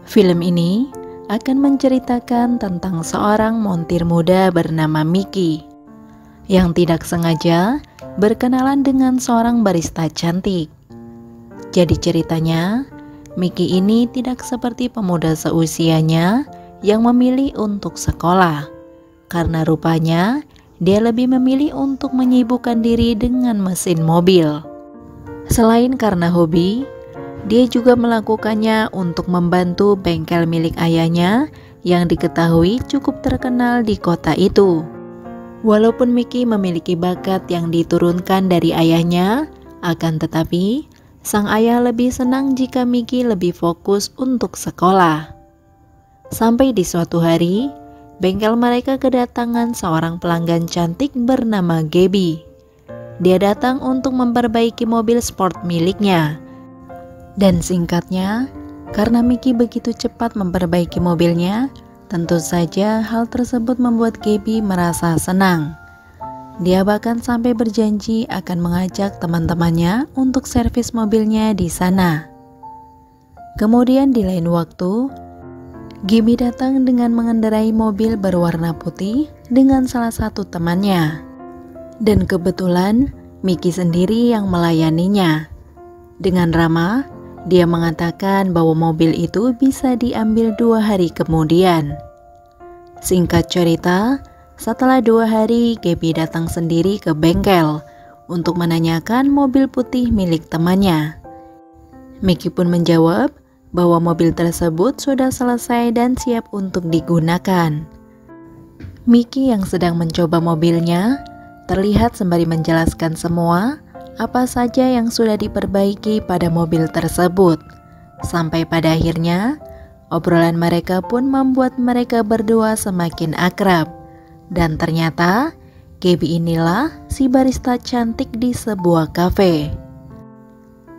Film ini akan menceritakan tentang seorang montir muda bernama Mickey yang tidak sengaja berkenalan dengan seorang barista cantik. Jadi ceritanya, Mickey ini tidak seperti pemuda seusianya yang memilih untuk sekolah, karena rupanya dia lebih memilih untuk menyibukkan diri dengan mesin mobil. Selain karena hobi, dia juga melakukannya untuk membantu bengkel milik ayahnya yang diketahui cukup terkenal di kota itu. Walaupun Mickey memiliki bakat yang diturunkan dari ayahnya, akan tetapi sang ayah lebih senang jika Mickey lebih fokus untuk sekolah. Sampai di suatu hari, bengkel mereka kedatangan seorang pelanggan cantik bernama Gabby. Dia datang untuk memperbaiki mobil sport miliknya. Dan singkatnya, karena Mickey begitu cepat memperbaiki mobilnya, tentu saja hal tersebut membuat Gabby merasa senang. Dia bahkan sampai berjanji akan mengajak teman-temannya untuk servis mobilnya di sana. Kemudian di lain waktu, Gabby datang dengan mengendarai mobil berwarna putih dengan salah satu temannya. Dan kebetulan Mickey sendiri yang melayaninya. Dengan ramah, dia mengatakan bahwa mobil itu bisa diambil 2 hari kemudian. Singkat cerita, setelah 2 hari Gabby datang sendiri ke bengkel untuk menanyakan mobil putih milik temannya. Mickey pun menjawab bahwa mobil tersebut sudah selesai dan siap untuk digunakan. Mickey yang sedang mencoba mobilnya terlihat sembari menjelaskan semua apa saja yang sudah diperbaiki pada mobil tersebut. Sampai pada akhirnya, obrolan mereka pun membuat mereka berdua semakin akrab. Dan ternyata, Gabby inilah si barista cantik di sebuah kafe.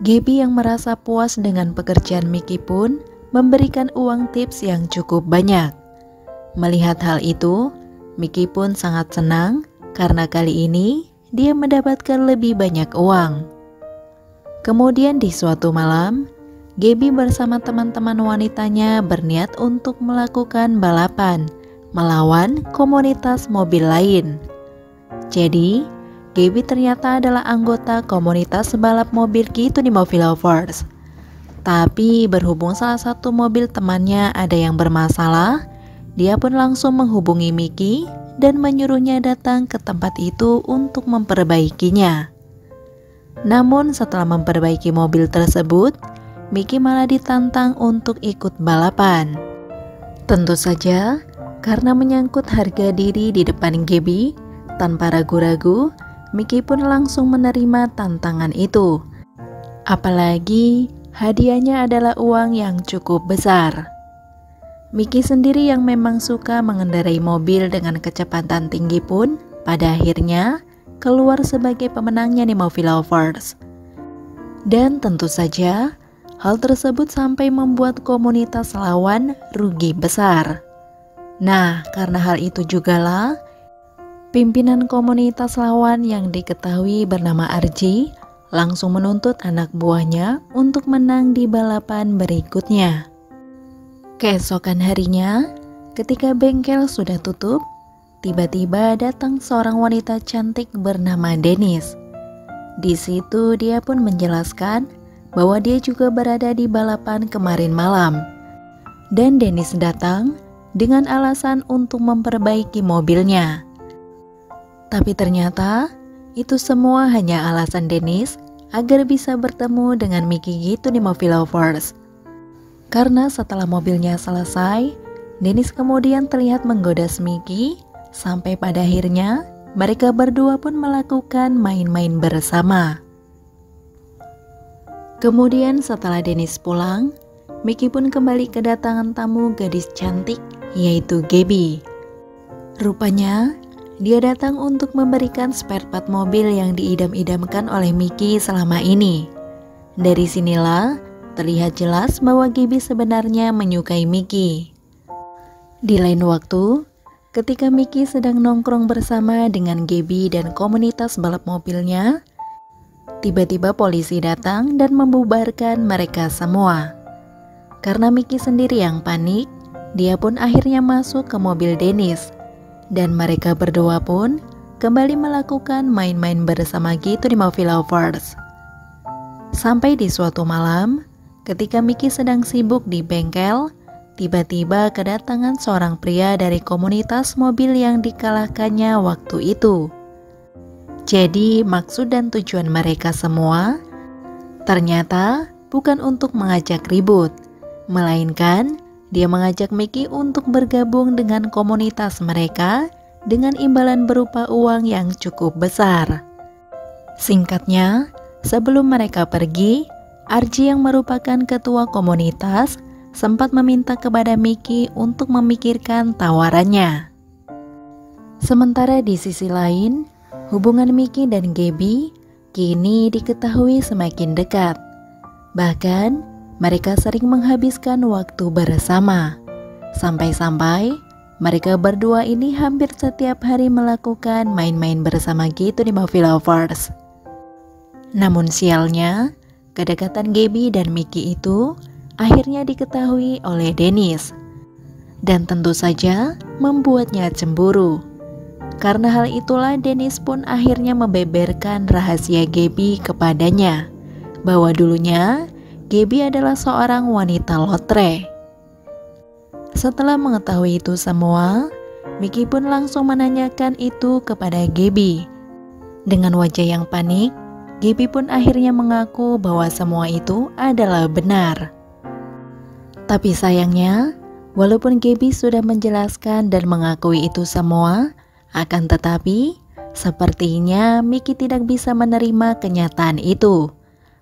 Gabby yang merasa puas dengan pekerjaan Mickey pun memberikan uang tips yang cukup banyak. Melihat hal itu, Mickey pun sangat senang karena kali ini dia mendapatkan lebih banyak uang. Kemudian di suatu malam, Gabby bersama teman-teman wanitanya berniat untuk melakukan balapan melawan komunitas mobil lain. Jadi, Gabby ternyata adalah anggota komunitas balap mobil gitu di Movie Lovers. Tapi berhubung salah satu mobil temannya ada yang bermasalah, dia pun langsung menghubungi Mickey dan menyuruhnya datang ke tempat itu untuk memperbaikinya. Namun setelah memperbaiki mobil tersebut, Mickey malah ditantang untuk ikut balapan. Tentu saja, karena menyangkut harga diri di depan Gabby, tanpa ragu-ragu, Mickey pun langsung menerima tantangan itu. Apalagi hadiahnya adalah uang yang cukup besar. Mickey sendiri yang memang suka mengendarai mobil dengan kecepatan tinggi pun pada akhirnya keluar sebagai pemenangnya di Movie Lovers. Dan tentu saja hal tersebut sampai membuat komunitas lawan rugi besar. Nah, karena hal itu jugalah pimpinan komunitas lawan yang diketahui bernama Archie langsung menuntut anak buahnya untuk menang di balapan berikutnya. Keesokan harinya, ketika bengkel sudah tutup, tiba-tiba datang seorang wanita cantik bernama Dennis. Di situ dia pun menjelaskan bahwa dia juga berada di balapan kemarin malam. Dan Dennis datang dengan alasan untuk memperbaiki mobilnya. Tapi ternyata itu semua hanya alasan Dennis agar bisa bertemu dengan Mickey gitu di Movie Lovers. Karena setelah mobilnya selesai, Dennis kemudian terlihat menggoda Mickey sampai pada akhirnya mereka berdua pun melakukan main-main bersama. Kemudian setelah Dennis pulang, Mickey pun kembali kedatangan tamu gadis cantik yaitu Gabby. Rupanya dia datang untuk memberikan spare part mobil yang diidam-idamkan oleh Mickey selama ini. Dari sinilah terlihat jelas bahwa Gabby sebenarnya menyukai Mickey. Di lain waktu, ketika Mickey sedang nongkrong bersama dengan Gabby dan komunitas balap mobilnya, tiba-tiba polisi datang dan membubarkan mereka semua. Karena Miki sendiri yang panik, dia pun akhirnya masuk ke mobil Dennis. Dan mereka berdua pun kembali melakukan main-main bersama gitu di Movie Lovers. Sampai di suatu malam, ketika Miki sedang sibuk di bengkel, tiba-tiba kedatangan seorang pria dari komunitas mobil yang dikalahkannya waktu itu. Jadi maksud dan tujuan mereka semua ternyata bukan untuk mengajak ribut, melainkan dia mengajak Miki untuk bergabung dengan komunitas mereka dengan imbalan berupa uang yang cukup besar. Singkatnya, sebelum mereka pergi, Archie yang merupakan ketua komunitas sempat meminta kepada Miki untuk memikirkan tawarannya. Sementara di sisi lain, hubungan Miki dan Gaby kini diketahui semakin dekat. Bahkan, mereka sering menghabiskan waktu bersama. Sampai-sampai, mereka berdua ini hampir setiap hari melakukan main-main bersama gitu di Movie Lovers. Namun sialnya, kedekatan Gaby dan Miki itu akhirnya diketahui oleh Dennis. Dan tentu saja membuatnya cemburu. Karena hal itulah Dennis pun akhirnya membeberkan rahasia Gaby kepadanya, bahwa dulunya Gaby adalah seorang wanita lotre. Setelah mengetahui itu semua, Miki pun langsung menanyakan itu kepada Gaby. Dengan wajah yang panik, Gaby pun akhirnya mengaku bahwa semua itu adalah benar. Tapi sayangnya, walaupun Gaby sudah menjelaskan dan mengakui itu semua, akan tetapi sepertinya Miki tidak bisa menerima kenyataan itu.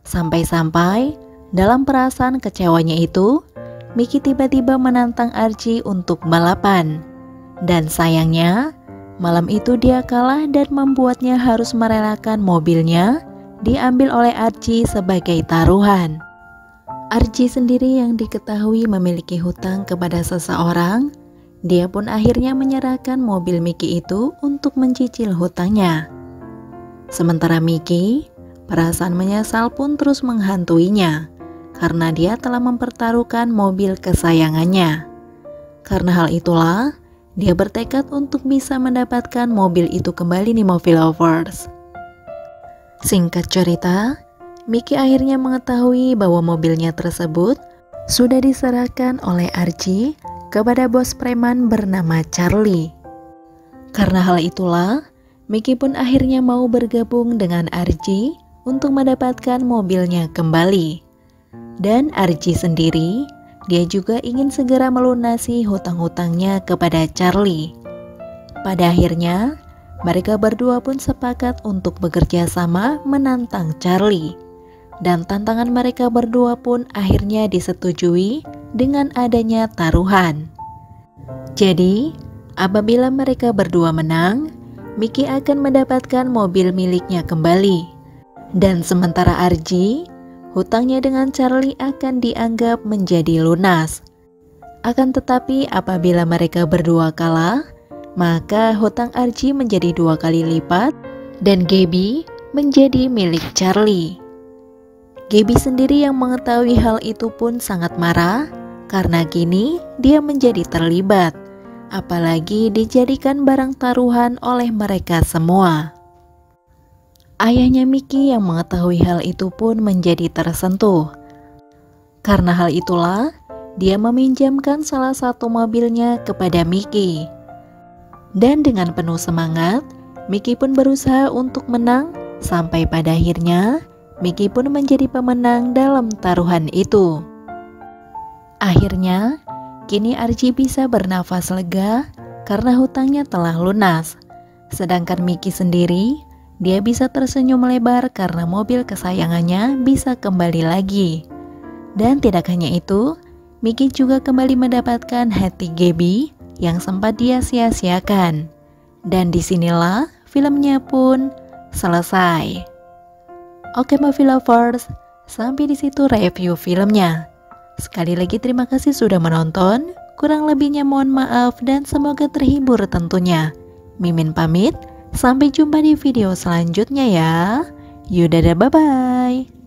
Sampai-sampai dalam perasaan kecewanya itu, Miki tiba-tiba menantang Archie untuk balapan. Dan sayangnya, malam itu dia kalah dan membuatnya harus merelakan mobilnya diambil oleh Archie sebagai taruhan. Archie sendiri yang diketahui memiliki hutang kepada seseorang, dia pun akhirnya menyerahkan mobil Miki itu untuk mencicil hutangnya. Sementara Miki, perasaan menyesal pun terus menghantuinya karena dia telah mempertaruhkan mobil kesayangannya. Karena hal itulah, dia bertekad untuk bisa mendapatkan mobil itu kembali di Movie Lovers. Singkat cerita, Miki akhirnya mengetahui bahwa mobilnya tersebut sudah diserahkan oleh Archie kepada bos preman bernama Charlie. Karena hal itulah, Miki pun akhirnya mau bergabung dengan Archie untuk mendapatkan mobilnya kembali. Dan Archie sendiri, dia juga ingin segera melunasi hutang-hutangnya kepada Charlie. Pada akhirnya, mereka berdua pun sepakat untuk bekerja sama menantang Charlie. Dan tantangan mereka berdua pun akhirnya disetujui dengan adanya taruhan. Jadi, apabila mereka berdua menang, Miki akan mendapatkan mobil miliknya kembali. Dan sementara Archie, hutangnya dengan Charlie akan dianggap menjadi lunas. Akan tetapi apabila mereka berdua kalah, maka hutang Archie menjadi 2 kali lipat dan Gaby menjadi milik Charlie. Gaby sendiri yang mengetahui hal itu pun sangat marah karena kini dia menjadi terlibat, apalagi dijadikan barang taruhan oleh mereka semua. Ayahnya Miki yang mengetahui hal itu pun menjadi tersentuh. Karena hal itulah, dia meminjamkan salah satu mobilnya kepada Miki. Dan dengan penuh semangat, Miki pun berusaha untuk menang, sampai pada akhirnya Miki pun menjadi pemenang dalam taruhan itu. Akhirnya, kini Archie bisa bernafas lega karena hutangnya telah lunas. Sedangkan Miki sendiri, dia bisa tersenyum lebar karena mobil kesayangannya bisa kembali lagi. Dan tidak hanya itu, Miki juga kembali mendapatkan hati Gaby yang sempat dia sia-siakan. Dan disinilah filmnya pun selesai. Oke Movie Lovers, sampai di situ review filmnya. Sekali lagi terima kasih sudah menonton. Kurang lebihnya mohon maaf dan semoga terhibur tentunya. Mimin pamit. Sampai jumpa di video selanjutnya ya. Yaudah, bye-bye.